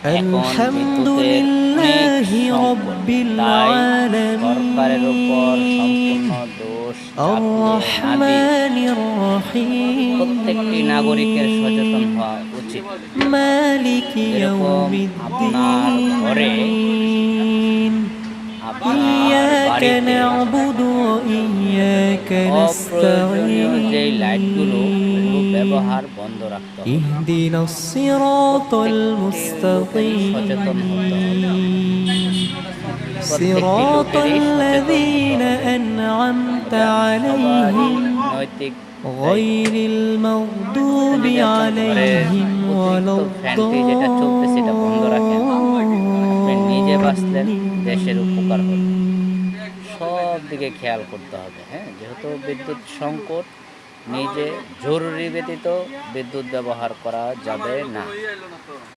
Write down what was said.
এখন الحمد বিদ্যুতের অনেক لله সংকট, رب তাই সরকারের উপর العالمين সম্পূর্ণ দোষ চাপিয়ে না দিয়ে الرحمن প্রত্যেকটি নাগরিকের সচেতন الرحيم হওয়া উচিত। مالك যেরকম يوم আপনার ঘরে, الدين আপনার إياك বাড়িতে نعبد وإياك অপ্রয়োজনীয় যেই লাইটগুলো, ওগুলো نستعين ব্যবহার বন্ধ রাখতে হবে। اهدنا الصراط প্রত্যেকটি লোকেরই সচেতন হতে হবে। المستقيم প্রত্যেকটি صراط লোকেরই সচেতন হতে الذين হবে। أنعمت এটা সবারই عليهم নৈতিক দায়িত্ব। غير المغضوب যদি আপনার ঘরের عليهم অতিরিক্ত ولا ফ্যানটি যেটা চলতেছে এটা বন্ধ রাখেন, আপনি নিজে বাঁচলেন, দেশের উপকার হলো। الضالين সব দিকে খেয়াল করতে হবে। হ্যাঁ, যেহেতু বিদ্যুৎ সংকট, নিজে জরুরি ব্যতীত বিদ্যুৎ ব্যবহার করা যাবে না।